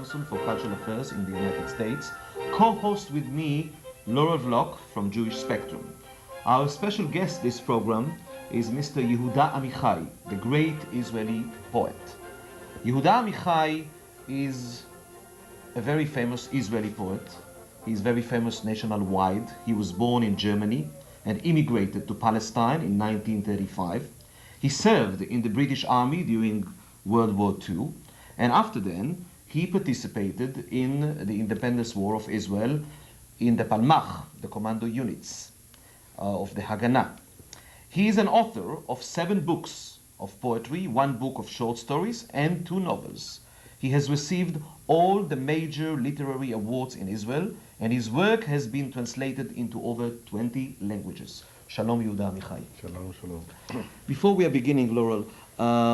spokesperson for cultural affairs in the United States. Co-host with me, Laura Vlok from Jewish Spectrum. Our special guest this program is Mr. Yehuda Amichai, the great Israeli poet. Yehuda Amichai is a very famous Israeli poet. He's very famous nationwide. He was born in Germany and immigrated to Palestine in 1935. He served in the British Army during World War II, and after then he participated in the independence war of Israel in the Palmach, the commando units of the Haganah. He is an author of 7 books of poetry, 1 book of short stories, and 2 novels. He has received all the major literary awards in Israel, and his work has been translated into over 20 languages. Shalom, Yehuda Amichai. Shalom, shalom. Before we are beginning, Laurel,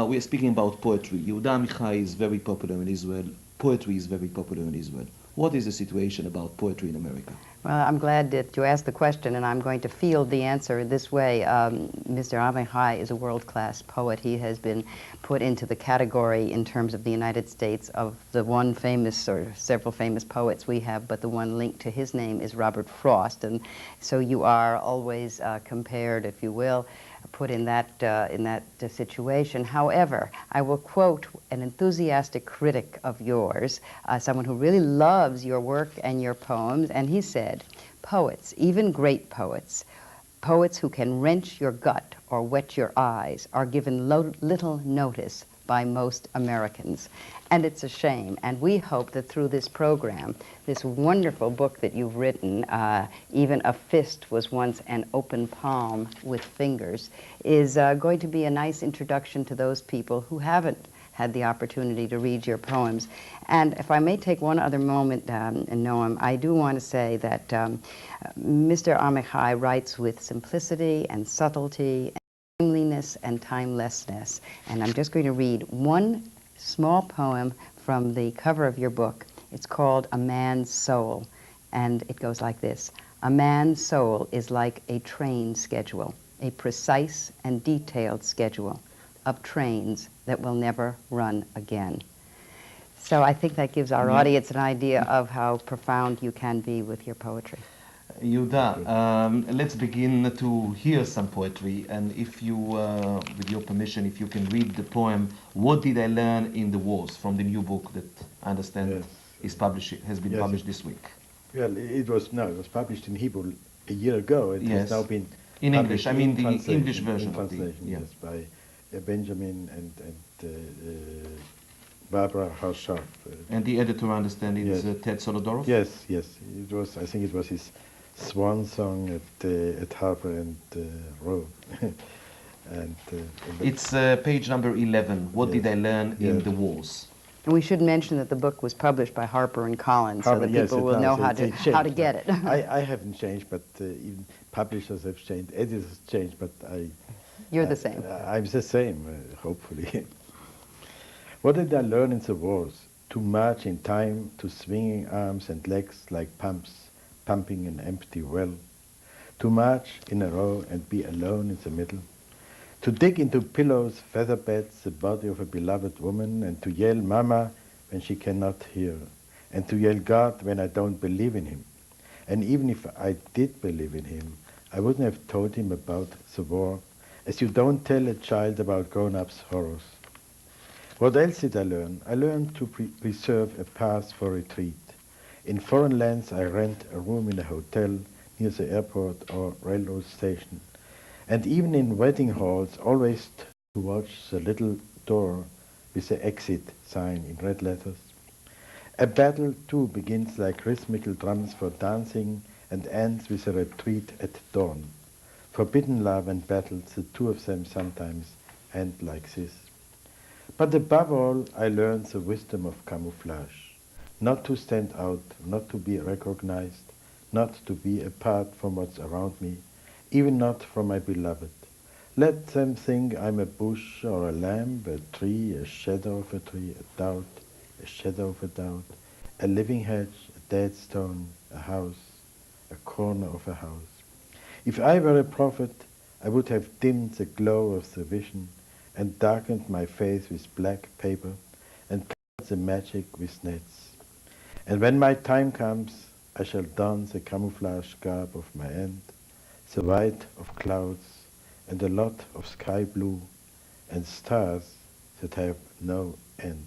we are speaking about poetry. Yehuda Amichai is very popular in Israel. Poetry is very popular in Israel. What is the situation about poetry in America? Well, I'm glad that you asked the question, and I'm going to field the answer this way. Mr. Amichai is a world-class poet. He has been put into the category in terms of the United States of the one famous, or several famous poets we have, but the one linked to his name is Robert Frost. And so you are always compared, if you will, put in that situation. However, I will quote an enthusiastic critic of yours, someone who really loves your work and your poems, and he said, "Poets, even great poets, poets who can wrench your gut or wet your eyes, are given little notice by most Americans." And it's a shame. And we hope that through this program, this wonderful book that you've written, Even a Fist Was Once an Open Palm with Fingers, is going to be a nice introduction to those people who haven't had the opportunity to read your poems. And if I may take one other moment, Noam, I do want to say that Mr. Amichai writes with simplicity and subtlety, timeliness and timelessness. And I'm just going to read one small poem from the cover of your book. It's called A Man's Soul, and it goes like this. A man's soul is like a train schedule, a precise and detailed schedule of trains that will never run again. So I think that gives our audience an idea of how profound you can be with your poetry. Yehuda, let's begin to hear some poetry, and if you, with your permission, if you can read the poem, What Did I Learn in the Wars, from the new book that I understand is has been published this week. Well, it was published in Hebrew a year ago. It has now been in English. I mean the English version of the yes, by Benjamin and Barbara Hausharf. And the editor, I understand, is Ted Solodorov? Yes, yes. It was. I think it was his swan song at Harper and Row. And it's page number 11. What did I learn in the wars? And we should mention that the book was published by Harper and Collins, so that people will know how to get it. I haven't changed, but even publishers have changed, editors have changed, but You're the same. I'm the same, hopefully. What did I learn in the wars? To march in time, to swinging arms and legs like pumps, pumping an empty well. To march in a row and be alone in the middle. To dig into pillows, feather beds, the body of a beloved woman, and to yell Mama when she cannot hear, and to yell God when I don't believe in him. And even if I did believe in him, I wouldn't have told him about the war, as you don't tell a child about grown-ups' horrors. What else did I learn? I learned to preserve a path for retreat. In foreign lands, I rent a room in a hotel near the airport or railroad station. And even in wedding halls, always to watch the little door with the exit sign in red letters. A battle, too, begins like rhythmical drums for dancing and ends with a retreat at dawn. Forbidden love and battles, the two of them sometimes end like this. But above all, I learned the wisdom of camouflage. Not to stand out, not to be recognized, not to be apart from what's around me, even not from my beloved. Let them think I'm a bush or a lamb, a tree, a shadow of a tree, a doubt, a shadow of a doubt, a living hedge, a dead stone, a house, a corner of a house. If I were a prophet, I would have dimmed the glow of the vision and darkened my face with black paper and covered the magic with nets. And when my time comes, I shall don the camouflage garb of my end, the white of clouds, and a lot of sky blue, and stars that have no end.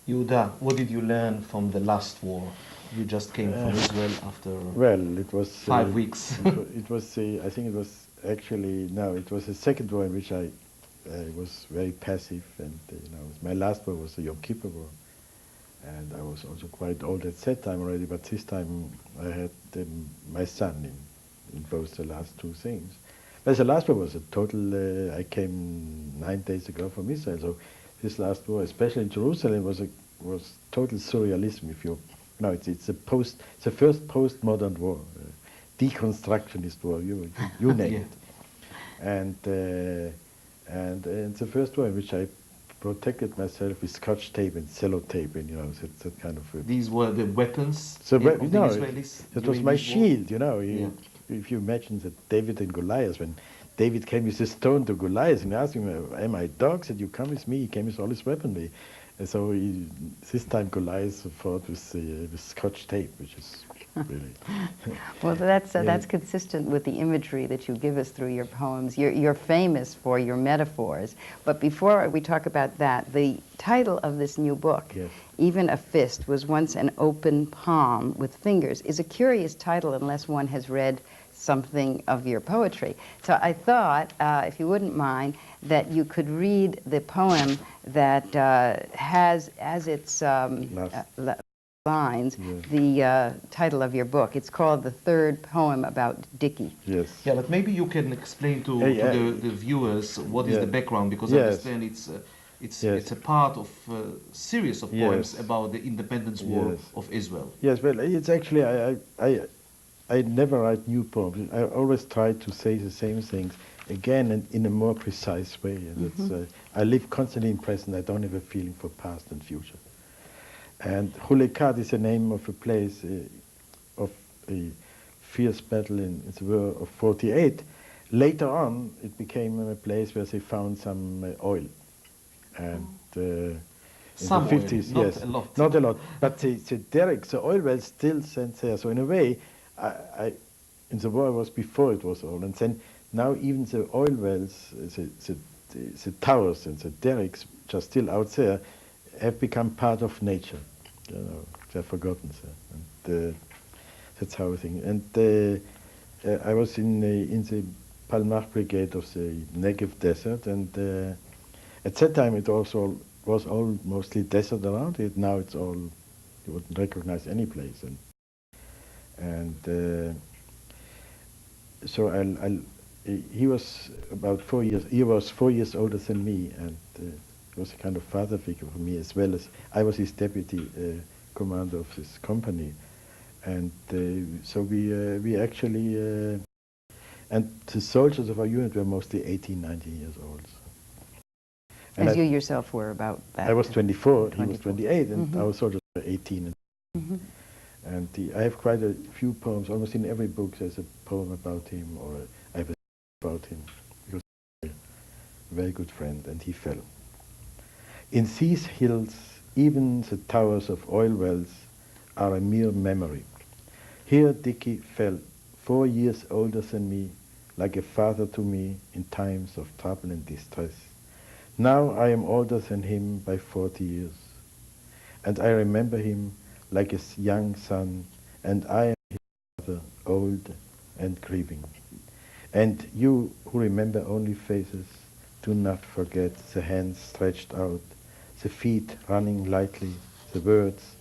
Yehuda, what did you learn from the last war? You just came from Israel after Well, it was 5 weeks. it was I think it was actually no, it was the second war in which I was very passive, and my last war was the Yom Kippur War, and I was also quite old at that time already. But this time I had my son in both the last two things. But the last war was a total. I came 9 days ago from Israel, so this last war, especially in Jerusalem, was total surrealism. If you know, it's the first postmodern war, deconstructionist war. You name Yeah. it, and it's the first war in which I protected myself with Scotch tape and sellotape, and that kind of. These were the weapons So of the Israelis. that was during my this war? shield. Yeah. If you imagine that David and Goliath, when David came with a stone to Goliath and asked him, "Am I dog?" Said, "You come with me." He came with all his weaponry. And so this time Goliath fought with Scotch tape, which is really... Well, that's consistent with the imagery that you give us through your poems. You're famous for your metaphors. But before we talk about that, the title of this new book, Yes. Even a Fist Was Once an Open Palm with Fingers, is a curious title unless one has read something of your poetry. So I thought, if you wouldn't mind, that you could read the poem that has as its lines the title of your book. It's called The Third Poem About Dickie. Yes. Yeah, but maybe you can explain to the viewers what is the background, because I understand it's a part of a series of poems about the independence war of Israel. Yes, well, it's actually, I never write new poems. I always try to say the same things again and in a more precise way. And I live constantly in present. I don't have a feeling for past and future. And Hulekat is the name of a place of a fierce battle in the war of 48. Later on, it became a place where they found some oil. And in Some the 50s, oil, yes, not a lot. not a lot. But the derricks, the oil wells still stand there. So in a way, in the war was before it was oil, and then now even the oil wells, the towers and the derricks, which are still out there, have become part of nature. They're forgotten. And that's how I think. And I was in the Palmach Brigade of the Negev Desert, and at that time it also was all mostly desert around it. Now it's all, you wouldn't recognize any place. And so he was about 4 years. He was 4 years older than me, and he was a kind of father figure for me, as well as I was his deputy commander of this company, and so we actually and the soldiers of our unit were mostly 18, 19 years old. And As you yourself were about that. I was 24, he was 28, and our soldiers were 18. And I have quite a few poems. Almost in every book there's a poem about him, or I have a about him. He was a very good friend, and he fell. In these hills, even the towers of oil wells are a mere memory. Here Dickie fell, 4 years older than me, like a father to me in times of trouble and distress. Now I am older than him by 40 years, and I remember him like a young son, and I am his father, old and grieving. And you who remember only faces, do not forget the hands stretched out, the feet running lightly, the words.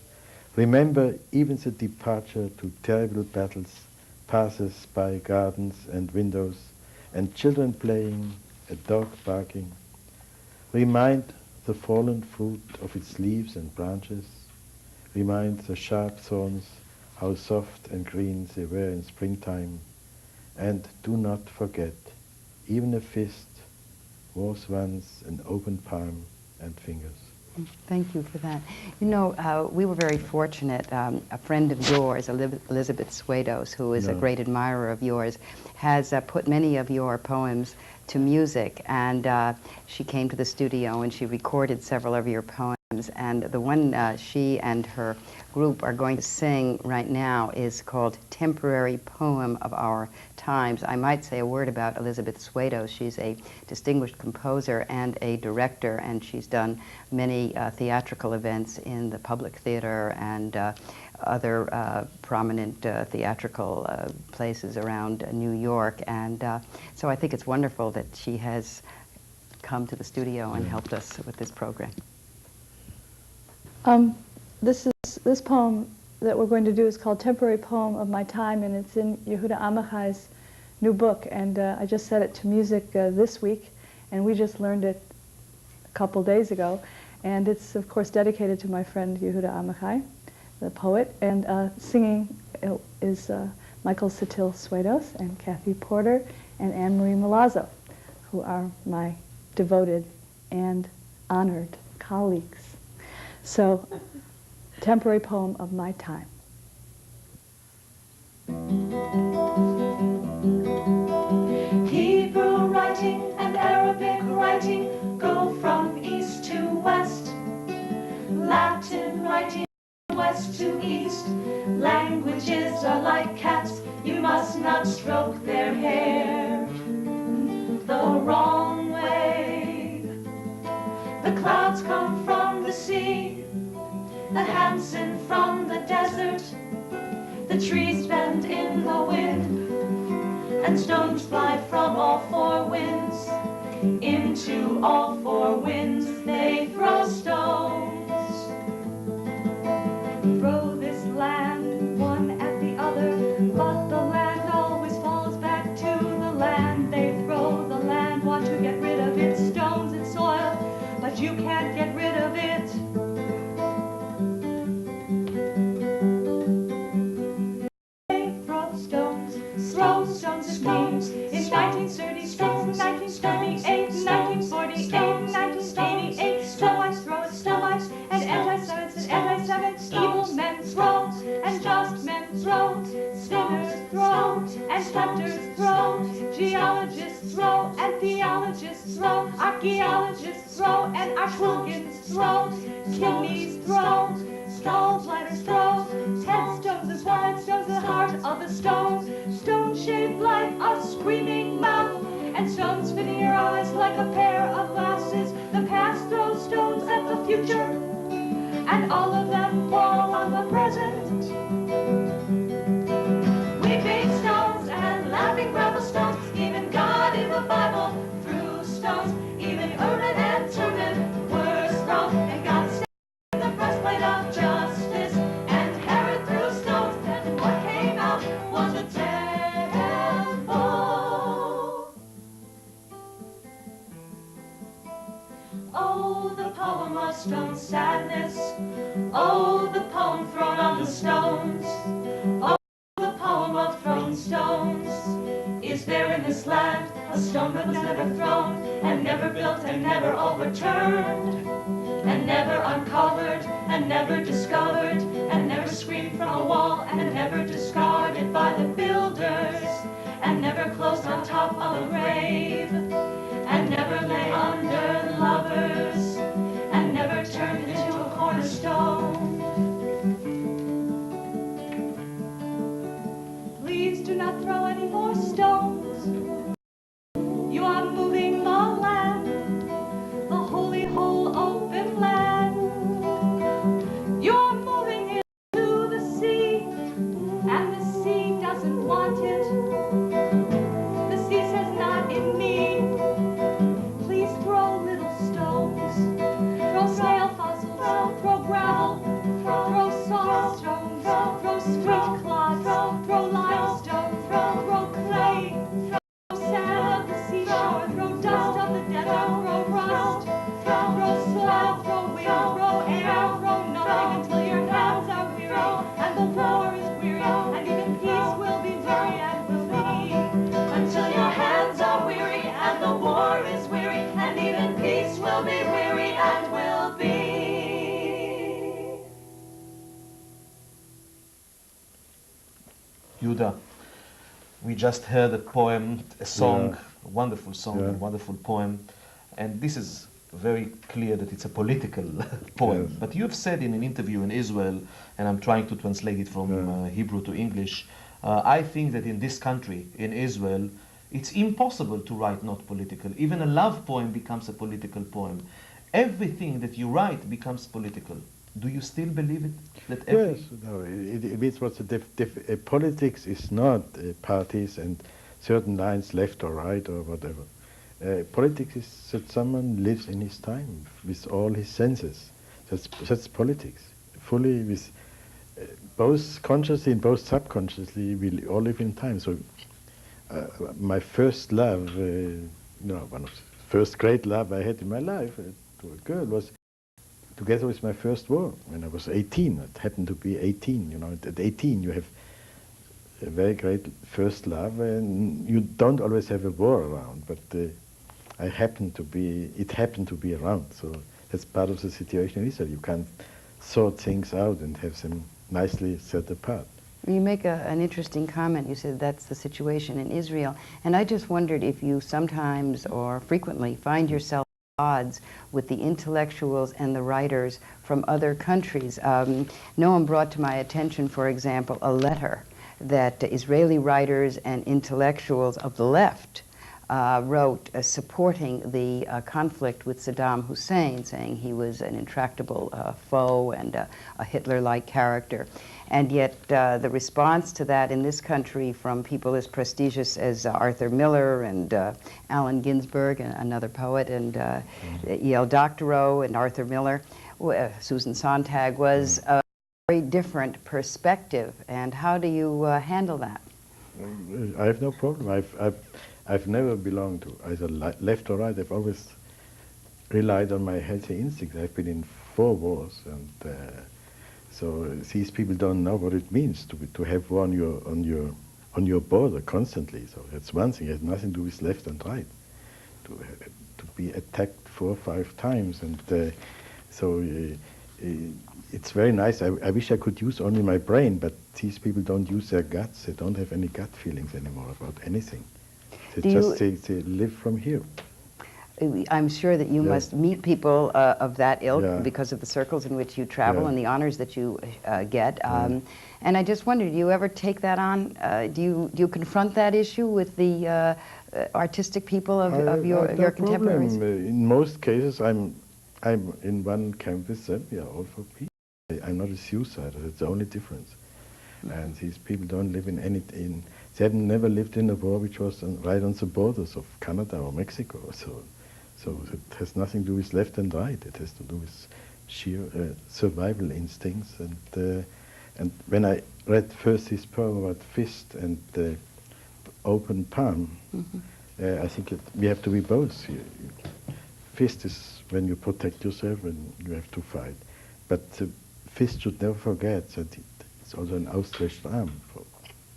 Remember even the departure to terrible battles, passes by gardens and windows, and children playing, a dog barking. Remind the fallen fruit of its leaves and branches. Remind the sharp thorns, how soft and green they were in springtime. And do not forget, even a fist was once an open palm and fingers. Thank you for that. You know, we were very fortunate. A friend of yours, Elizabeth Swados, who is a great admirer of yours, has put many of your poems to music, and she came to the studio and she recorded several of your poems. And the one she and her group are going to sing right now is called Temporary Poem of Our Times. I might say a word about Elizabeth Swados. She's a distinguished composer and a director, and she's done many theatrical events in the Public Theater and other prominent theatrical places around New York. And so I think it's wonderful that she has come to the studio and helped us with this program. This poem that we're going to do is called Temporary Poem of My Time, and it's in Yehuda Amichai's new book. And I just set it to music this week, and we just learned it a couple days ago. And it's, of course, dedicated to my friend Yehuda Amichai, the poet. And singing is Michael Satil Swados and Kathy Porter and Anne-Marie Milazzo, who are my devoted and honored colleagues. So, Temporary Poem of My Time. Hebrew writing and Arabic writing go from east to west. Latin writing west to east. Languages are like cats, you must not stroke their hair the wrong way. The clouds come from the sea, the Hansen from the desert, the trees bend in the wind, and stones fly from all four winds. Into all four winds they throw stones. Throw this land one at the other, but the land always falls back to the land. They throw the land, want to get rid of its stones and soil, but you can't get rid of it. In 1936, 1938, 1948, 1988, Stoics throw at Stoics, and anti-Semites and anti-Semites, evil men throw, and just men throw, sinners throw, and hunters throw, geologists throw, and theologists throw, archaeologists throw, and archulgans throw, kidneys throw, gallbladders throw, headstones as well, headstones the heart of the stone, stone shaped like a screaming mouth, and stones fitting your eyes like a pair of glasses. The past throws stones at the future, and all of them fall on the present. Weeping stones and laughing gravel stones, even God in the Bible threw stones, even Urim and Thummim were thrown, and God stands in the breastplate of justice, and Herod threw stones, and what came out was a temple. Oh, the poem of stone sadness, oh, the poem thrown on the stones, oh, the poem of thrown stones. Is there in this land a stone that was never thrown, and never built, and never overturned, and never uncovered, and never discovered, and never screamed from a wall, and never discarded by the builders, and never closed on top of a grave, and never lay under lovers, and never turned into a cornerstone? Please do not throw any more stones. You are moving the land, the holy whole open land. You're moving into the sea, and the sea doesn't want it. The sea says not in me. Please throw little stones, throw snail fossils, throw gravel, throw soft stones, throw street clods, throw limestone, throw clay, throw sand of the seashore, throw dust of the desert, throw rust, throw soil, throw wind, throw air, throw nothing until your hands are weary, and the war is weary, and even peace will be weary and will be. Until your hands are weary, and the war is weary, and even peace will be weary and will be. Yehuda, we just heard a poem, a song, Yeah. a wonderful song, Yeah. a wonderful poem, and this is very clear that it's a political poem. Yes. But you've said in an interview in Israel, and I'm trying to translate it from Hebrew to English, I think that in this country, in Israel, it's impossible to write not political. Even a love poem becomes a political poem. Everything that you write becomes political. Do you still believe it? That Yes, no, it means what's politics is not parties and certain lines left or right or whatever. Politics is that someone lives in his time with all his senses. That's politics. Fully with both consciously and both subconsciously, we all live in time. So my first love, one of the first great love I had in my life to a girl was together with my first war when I was 18. It happened to be 18. You know, at 18 you have a very great first love, and you don't always have a war around. But it happened to be around. So that's part of the situation in Israel. You can't sort things out and have them nicely set apart. You make an interesting comment. You said that's the situation in Israel. And I just wondered if you sometimes or frequently find yourself at odds with the intellectuals and the writers from other countries. Noam brought to my attention, for example, a letter that Israeli writers and intellectuals of the left wrote supporting the conflict with Saddam Hussein, saying he was an intractable foe and a Hitler-like character. And yet the response to that in this country from people as prestigious as Arthur Miller and Allen Ginsberg, and another poet, and E.L. Doctorow and Arthur Miller, Susan Sontag, was a very different perspective. And how do you handle that? I have no problem. I've never belonged to either left or right. I've always relied on my healthy instincts. I've been in 4 wars, and so these people don't know what it means to have war on your border constantly. So that's one thing. It has nothing to do with left and right. To be attacked 4 or 5 times, and so it's very nice. I wish I could use only my brain, but these people don't use their guts. They don't have any gut feelings anymore about anything. They live from here. I'm sure that you must meet people of that ilk because of the circles in which you travel and the honors that you get. And I just wondered, do you ever take that on? Do you confront that issue with the artistic people of your contemporaries? In most cases, I'm in one camp with them. We are all for peace. I'm not a suicider. That's the only difference. And these people don't live they have never lived in a war which was right on the borders of Canada or Mexico. So it has nothing to do with left and right. It has to do with sheer survival instincts. And when I read first this poem about fist and open palm, I think we have to be both. Fist is when you protect yourself and you have to fight. But the fist should never forget that it's also an outstretched arm for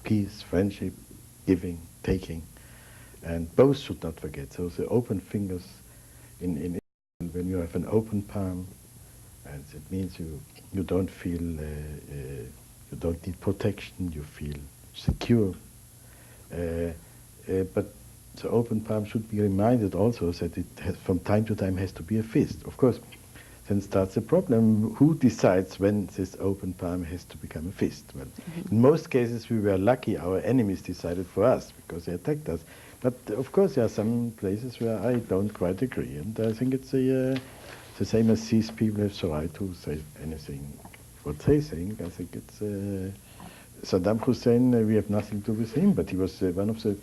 peace, friendship, giving, taking, and both should not forget. So the open fingers in when you have an open palm, and it means you don't feel you don't need protection. You feel secure. But the open palm should be reminded also that it has, from time to time, has to be a fist. Of course, then starts the problem. Who decides when this open palm has to become a fist? Well, in most cases we were lucky. Our enemies decided for us because they attacked us. But of course there are some places where I don't quite agree. And I think it's the same as these people have the right to say anything what they think. I think it's Saddam Hussein, we have nothing to do with him, but he was one of the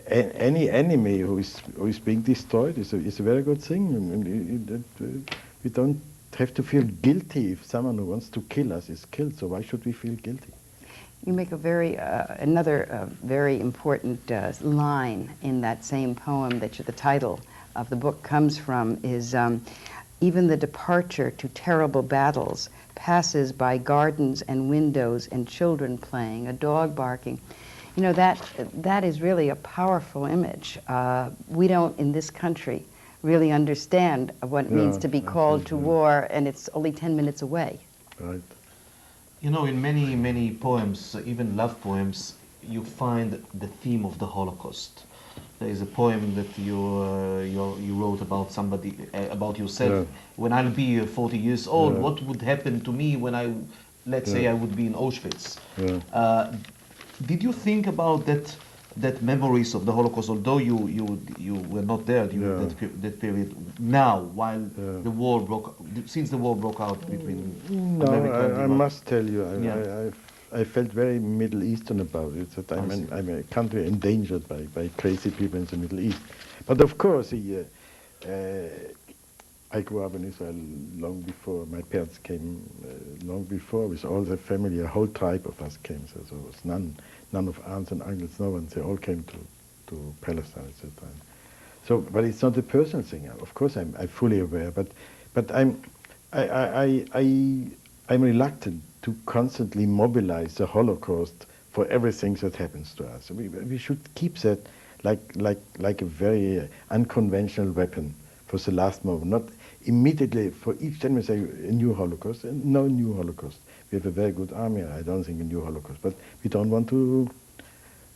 any enemy who is being destroyed is a very good thing. We don't have to feel guilty if someone who wants to kill us is killed, so why should we feel guilty? You make a another very important line in that same poem that the title of the book comes from is, even the departure to terrible battles passes by gardens and windows and children playing, a dog barking. You know, that is really a powerful image. We don't, in this country, really understand what it means to be called to war, and it's only 10 minutes away. Right. You know, in many, many poems, even love poems, you find the theme of the Holocaust. There is a poem that you wrote about somebody, about yourself. Yeah. When I'll be 40 years old, Yeah. what would happen to me when I, let's say, I would be in Auschwitz? Yeah. Did you think about that memories of the Holocaust, although you were not there during that period? Now, while the war since the war broke out between No, America and I Iraq? must tell you, I felt very Middle Eastern about it, that I'm a country endangered by crazy people in the Middle East. But of course, I grew up in Israel long before my parents came, long before, with all the family, a whole tribe of us came. So there was none of aunts and uncles, no one. They all came to Palestine at that time. So, but it's not a personal thing. Of course, I'm fully aware, but I'm reluctant to constantly mobilize the Holocaust for everything that happens to us. We should keep that like a very unconventional weapon for the last moment, not immediately for each time we say a new Holocaust, no new Holocaust. We have a very good army, I don't think a new Holocaust, but we don't want to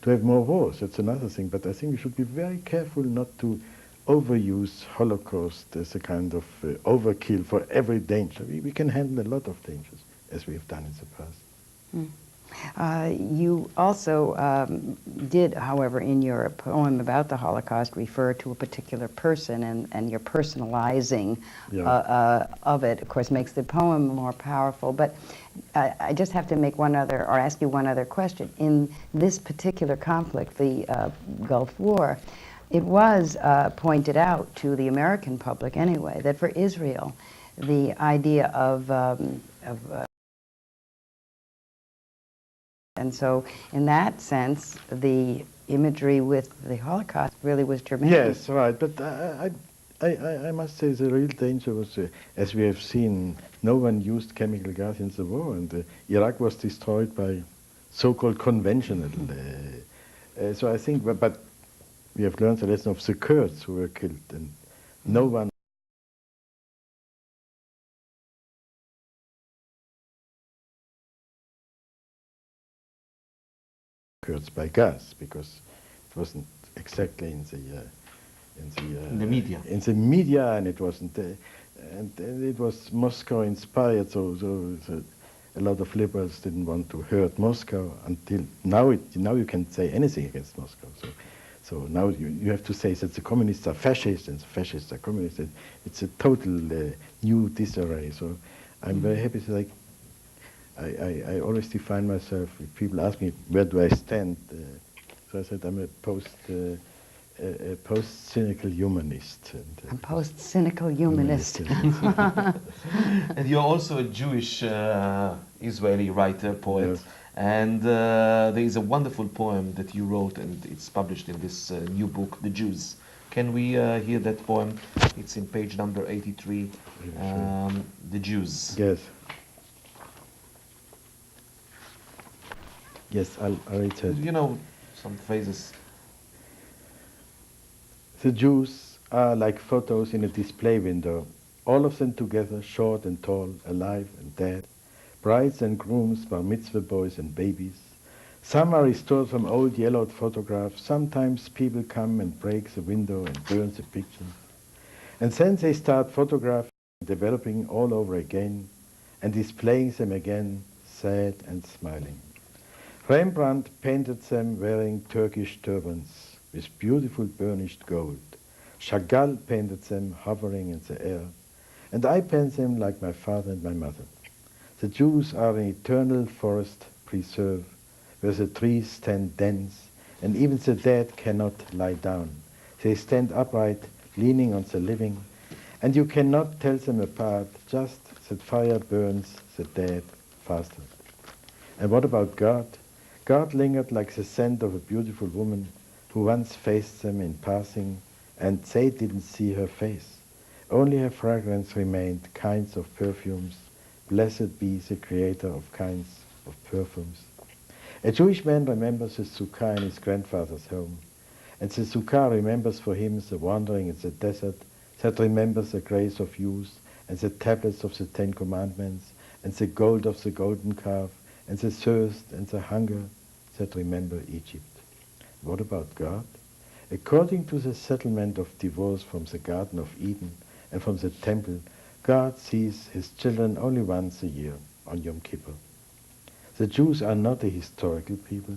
have more wars, that's another thing. But I think we should be very careful not to overuse Holocaust as a kind of overkill for every danger. We can handle a lot of dangers, as we have done in the past. Mm. You also did, however, in your poem about the Holocaust, refer to a particular person, and your personalizing of it, of course, makes the poem more powerful. But I just have to make ask you one other question. In this particular conflict, the Gulf War, it was pointed out to the American public, anyway, that for Israel, the idea of and so, in that sense, the imagery with the Holocaust really was germane. Yes, right. But I must say the real danger was, as we have seen, no one used chemical gas in the war, and Iraq was destroyed by so-called conventional. So I think, but we have learned the lesson of the Kurds who were killed, and no one Kurds by gas, because it wasn't exactly in the media. In the media, and it wasn't, and it was Moscow inspired. So a lot of liberals didn't want to hurt Moscow until now. Now you can say anything against Moscow. So now you have to say that the communists are fascists and the fascists are communists. It's a total new disarray. So I'm very happy that I always define myself, if people ask me where do I stand, so I said I'm a post-cynical humanist. A post-cynical humanist. And you're also a Jewish Israeli writer, poet, yes. And there is a wonderful poem that you wrote, and it's published in this new book, The Jews. Can we hear that poem? It's in page number 83, The Jews. Yes. Yes, I'll read it. You know, some phrases. The Jews are like photos in a display window, all of them together, short and tall, alive and dead, brides and grooms, bar mitzvah boys and babies. Some are restored from old yellowed photographs. Sometimes people come and break the window and burn the pictures. And then they start photographing, developing all over again, and displaying them again, sad and smiling. Rembrandt painted them wearing Turkish turbans with beautiful burnished gold. Chagall painted them hovering in the air. And I paint them like my father and my mother. The Jews are an eternal forest preserve, where the trees stand dense, and even the dead cannot lie down. They stand upright, leaning on the living, and you cannot tell them apart, just that fire burns the dead faster. And what about God? God lingered like the scent of a beautiful woman who once faced them in passing, and they didn't see her face. Only her fragrance remained, kinds of perfumes. Blessed be the creator of kinds of perfumes. A Jewish man remembers his sukkah in his grandfather's home, and the sukkah remembers for him the wandering in the desert, that remembers the grace of youth, and the tablets of the Ten Commandments, and the gold of the golden calf, and the thirst and the hunger that remember Egypt. What about God? According to the settlement of divorce from the Garden of Eden and from the temple, God sees his children only once a year, on Yom Kippur. The Jews are not a historical people,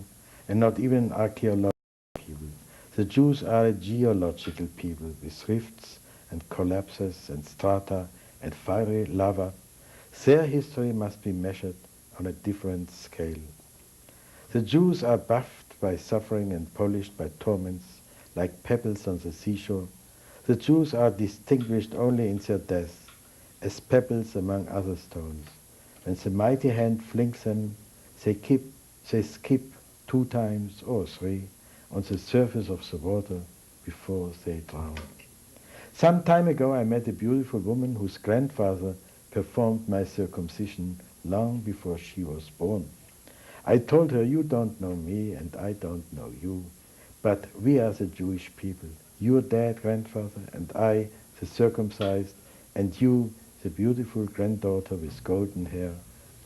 and not even an archaeological people. The Jews are a geological people with rifts and collapses and strata and fiery lava. Their history must be measured on a different scale. The Jews are buffed by suffering and polished by torments, like pebbles on the seashore. The Jews are distinguished only in their death, as pebbles among other stones. When the mighty hand flings them, they skip 2 times or 3 on the surface of the water before they drown. Some time ago I met a beautiful woman whose grandfather performed my circumcision long before she was born. I told her, you don't know me and I don't know you, but we are the Jewish people. Your dead grandfather and I, the circumcised, and you, the beautiful granddaughter with golden hair.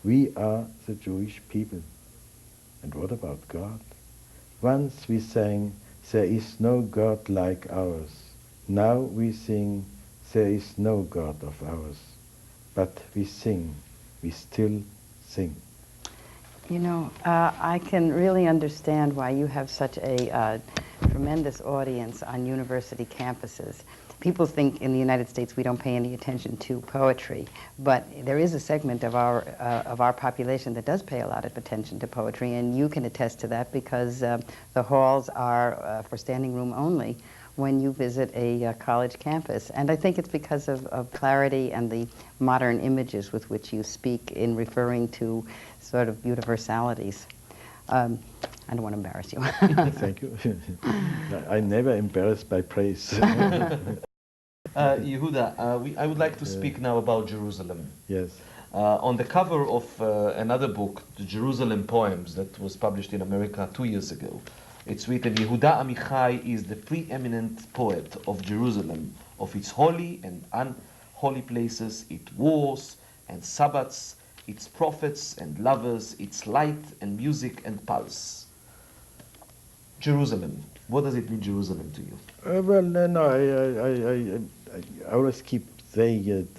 We are the Jewish people. And what about God? Once we sang, there is no God like ours. Now we sing, there is no God of ours. But we sing, we still sing. You know, I can really understand why you have such a tremendous audience on university campuses. People think in the United States we don't pay any attention to poetry, but there is a segment of our population that does pay a lot of attention to poetry, and you can attest to that because the halls are for standing room only when you visit a college campus. And I think it's because of clarity and the modern images with which you speak in referring to sort of universalities. I don't want to embarrass you. Thank you. I'm never embarrassed by praise. Yehuda, I would like to speak now about Jerusalem. Yes. On the cover of another book, the Jerusalem Poems, that was published in America 2 years ago, it's written, Yehuda Amichai is the preeminent poet of Jerusalem, of its holy and unholy places, its wars and Sabbaths, its prophets and lovers, its light and music and pulse. Jerusalem. What does it mean, Jerusalem, to you? Well, no, I always keep saying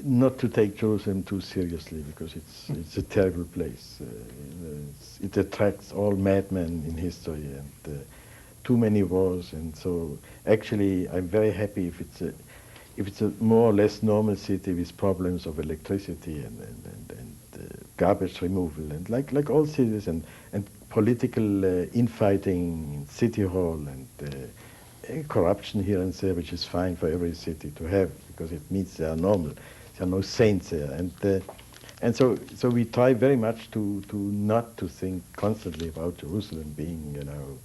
not to take Jerusalem too seriously because it's a terrible place. It attracts all madmen in history and too many wars, and so actually I'm very happy if it's a more or less normal city with problems of electricity and garbage removal and like all cities and political infighting in City Hall and corruption here and there, which is fine for every city to have because it means they are normal. There are no saints there, and so we try very much to not to think constantly about Jerusalem being, you know,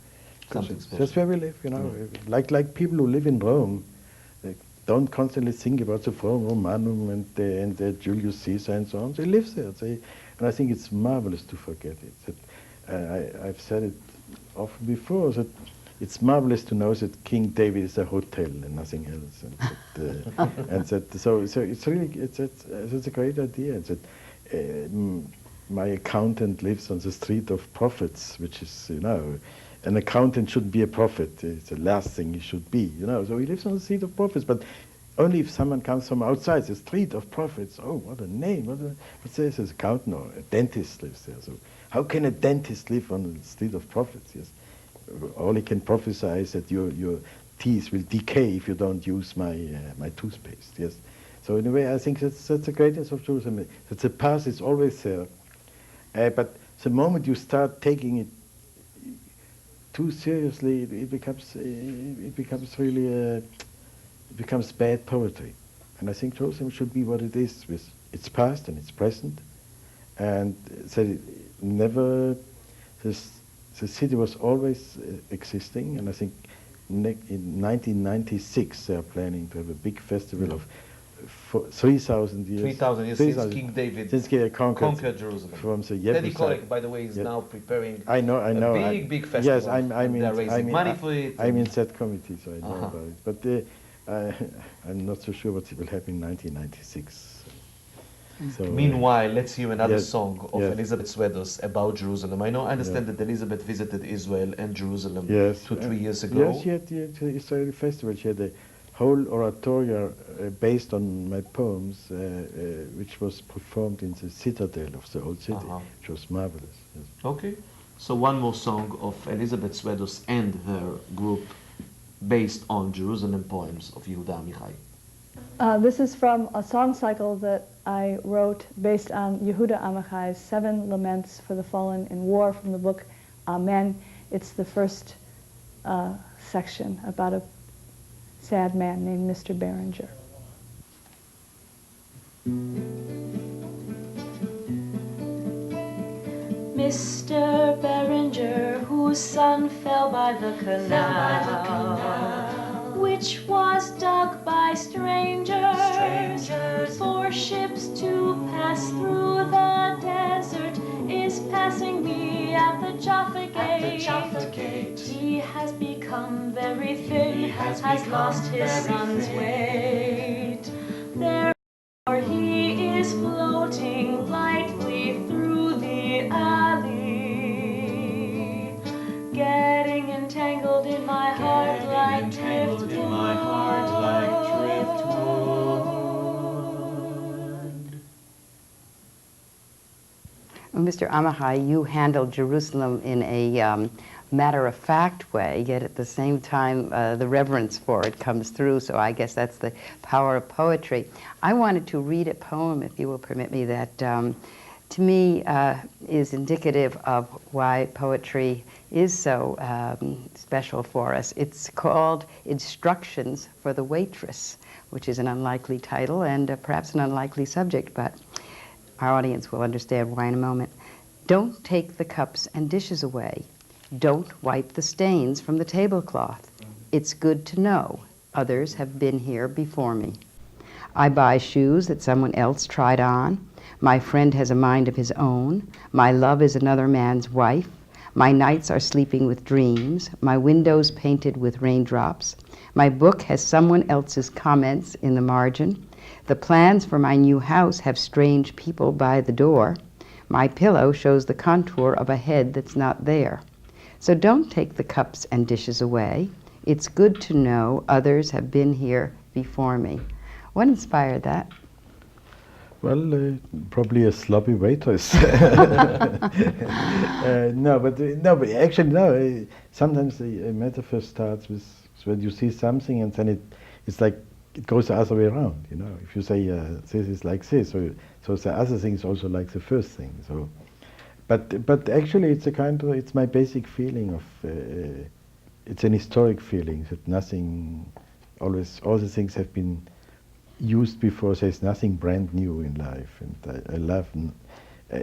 that's where we live, you know, like people who live in Rome. Don't constantly think about the Forum Romanum and Julius Caesar and so on. They live there, and I think it's marvelous to forget it. I've said it often before that it's marvelous to know that King David is a hotel and nothing else, and so it's really it's a great idea. And that my accountant lives on the street of prophets, which is, you know, an accountant shouldn't be a prophet. It's the last thing he should be, you know. So he lives on the street of prophets, but only if someone comes from outside the street of prophets. Oh, what a name! What says an accountant or a dentist lives there? So how can a dentist live on the street of prophets? Yes, all he can prophesy is that your teeth will decay if you don't use my toothpaste. Yes. So in a way, I think that's the greatness of Jerusalem. That the past is always there, but the moment you start taking it too seriously, it becomes bad poetry. And I think Jerusalem should be what it is, with its past and its present, and so the city was always existing. And I think in 1996 they are planning to have a big festival of 3,000 years. 3,000 years since King David conquered Jerusalem. From the Teddy Kollek, by the way, is now preparing I know. a big festival. Yes, they're raising money for it. I'm in that committee, so I know about it. But I'm not so sure what will happen in 1996. So, Meanwhile, let's hear another yes, song of yes. Elizabeth Swedos about Jerusalem. I understand that Elizabeth visited Israel and Jerusalem yes, 3 years ago. Yes, she had the Israeli festival. She had a whole oratorio based on my poems, which was performed in the citadel of the old city, which was marvelous. Yes. Okay, so one more song of Elizabeth Swedos and her group based on Jerusalem poems of Yehuda Amichai. This is from a song cycle that I wrote based on Yehuda Amichai's 7 Laments for the Fallen in War from the book Amen. It's the first section about a sad man named Mr. Berenger. Mr. Berenger, whose son fell by the canal, which was dug by strangers, for ships to pass through the desert, is passing me at the Jaffa Gate. He has become very thin, has lost his son's weight. Therefore he is floating lightly through the alley, getting entangled in my heart like driftwood. Well, Mr. Amichai, you handled Jerusalem in a matter-of-fact way, yet at the same time the reverence for it comes through, so I guess that's the power of poetry. I wanted to read a poem, if you will permit me, that to me is indicative of why poetry is so special for us. It's called Instructions for the Waitress, which is an unlikely title and perhaps an unlikely subject, but our audience will understand why in a moment. Don't take the cups and dishes away. Don't wipe the stains from the tablecloth. It's good to know others have been here before me. I buy shoes that someone else tried on. My friend has a mind of his own. My love is another man's wife. My nights are sleeping with dreams. My windows painted with raindrops. My book has someone else's comments in the margin. The plans for my new house have strange people by the door. My pillow shows the contour of a head that's not there. So don't take the cups and dishes away. It's good to know others have been here before me. What inspired that? Well, probably a sloppy waitress. No, but actually no. Sometimes the metaphor starts with when you see something, and then it's like it goes the other way around. You know, if you say this is like this, so the other thing is also like the first thing. So, but actually, it's my basic feeling of it's an historic feeling that nothing always all the things have been used before. There's nothing brand new in life, and I love.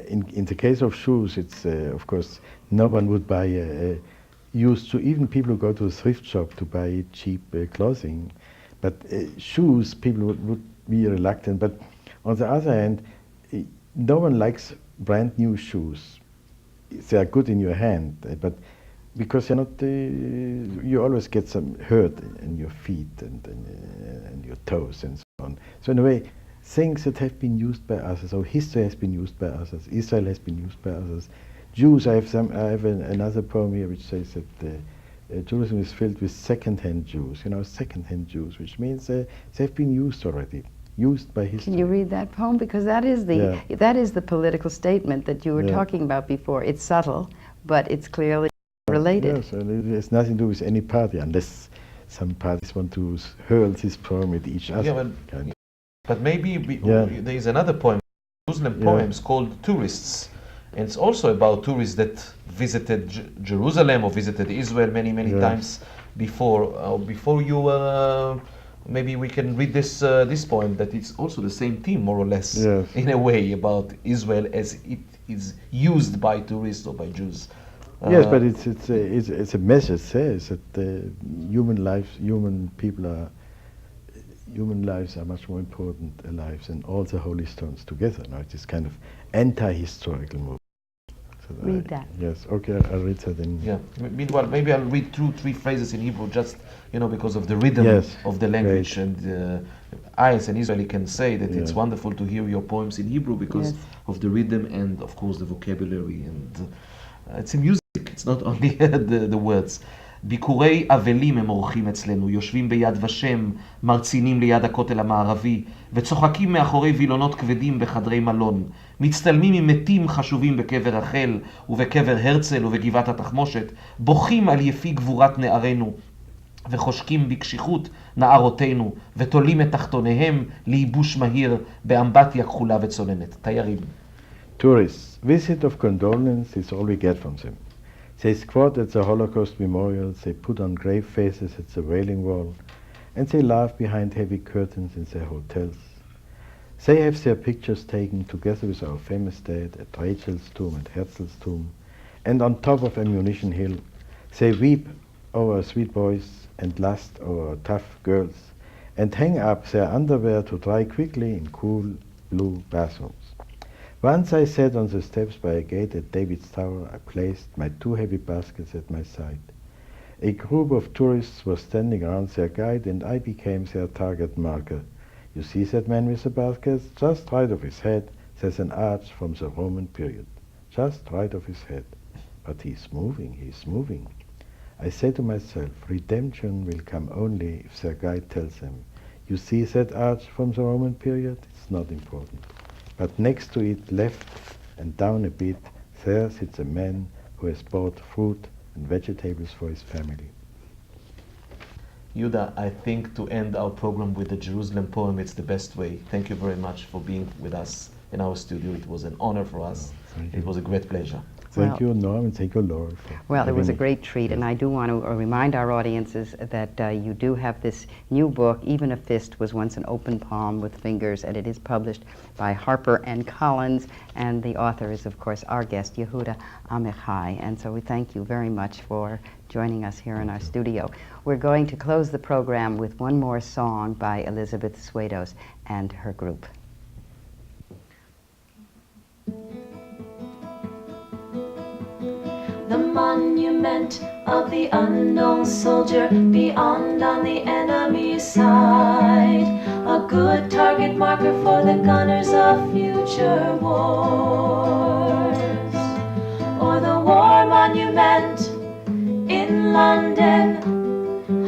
In the case of shoes, it's of course no one would buy used to. Even people who go to a thrift shop to buy cheap clothing, but shoes people would be reluctant. But on the other hand, no one likes brand new shoes. They are good in your hand, but because they're not, you always get some hurt in your feet and your toes and so on. So in a way, things that have been used by others, or history has been used by others, Israel has been used by others. Jews, I have another poem here which says that Jerusalem is filled with second-hand Jews. You know, second-hand Jews, which means they've been used already. Used by history. Can you read that poem? Because that is the political statement that you were talking about before. It's subtle, but it's clearly related. Yes, and it has nothing to do with any party, unless some parties want to hurl this poem at each other. Yeah, but maybe there is another poem, Muslim poems called Tourists, and it's also about tourists that visited Jerusalem or visited Israel many times before. Before you. Maybe we can read this poem that it's also the same theme, more or less, in a way, about Israel as it is used by tourists or by Jews. Yes, but it's a message says that human lives are much more important lives than all the holy stones together. Now it's this kind of anti-historical movement. Read that. Yes, okay, I'll read that in. Yeah. Meanwhile, maybe I'll read 2-3 phrases in Hebrew, just because of the rhythm Yes, of the language. great. And I, as an Israeli, can say that it's Yeah. wonderful to hear your poems in Hebrew because Yes. of the rhythm and, of course, the vocabulary. And it's in music. It's not only the words. ביקורי אבלים הם אורחים אצלנו, יושבים ביד ושם, מרצינים ליד הכותל המערבי, וצוחקים מאחורי וילונות כבדים בחדרי מלון, מצטלמים עם מתים חשובים בקבר רחל, ובקבר הרצל ובגבעת התחמושת, בוכים על יפי גבורת נערינו, וחושקים בקשיחות נערותינו, ותולים את תחתוניהם לייבוש מהיר באמבטיה כחולה וצוננת. תיירים. Tourists, visit of condolence is all we get from them. They squat at the Holocaust memorials, they put on grave faces at the Wailing Wall, and they laugh behind heavy curtains in their hotels. They have their pictures taken together with our famous dead at Rachel's tomb and Herzl's tomb, and on top of Ammunition Hill. They weep over sweet boys and lust over tough girls, and hang up their underwear to dry quickly in cool blue bathrooms. Once I sat on the steps by a gate at David's Tower. I placed my 2 heavy baskets at my side. A group of tourists was standing around their guide, and I became their target marker. You see that man with the baskets? Just right of his head, there's an arch from the Roman period. Just right of his head. But he's moving, he's moving. I say to myself, redemption will come only if their guide tells them, you see that arch from the Roman period? It's not important. But next to it, left and down a bit, there sits a man who has bought fruit and vegetables for his family. Yehuda, I think to end our program with the Jerusalem poem, it's the best way. Thank you very much for being with us in our studio. It was an honor for us. It was a great pleasure. Thank you, Noam, and thank you, Laura. Well, it was a great treat, and I do want to remind our audiences that you do have this new book, Even a Fist Was Once an Open Palm with Fingers, and it is published by Harper and Collins, and the author is, of course, our guest, Yehuda Amichai. And so we thank you very much for joining us here in our studio. We're going to close the program with one more song by Elizabeth Swados and her group. The monument of the unknown soldier beyond on the enemy's side, a good target marker for the gunners of future wars. Or the war monument in London,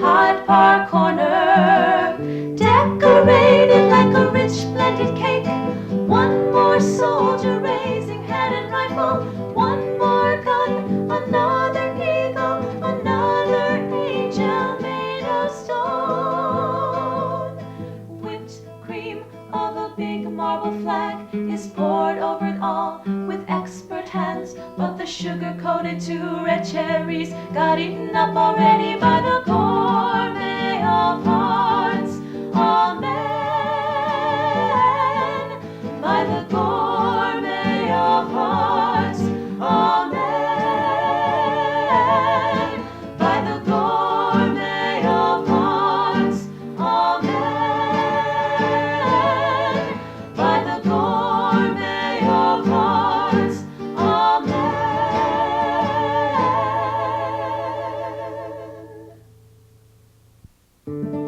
Hyde Park Corner, decorated like a rich splendid cake. One more soldier raising head and rifle, one more gun, another eagle, another angel made of stone. Whipped cream of a big marble flag is poured over it all with expert hands, but the sugar-coated 2 red cherries got eaten up already by the gourmet of hearts. Amen. By the gourmet of hearts. Amen. By the gourmet of hearts. Amen. By the gourmet of hearts. Amen.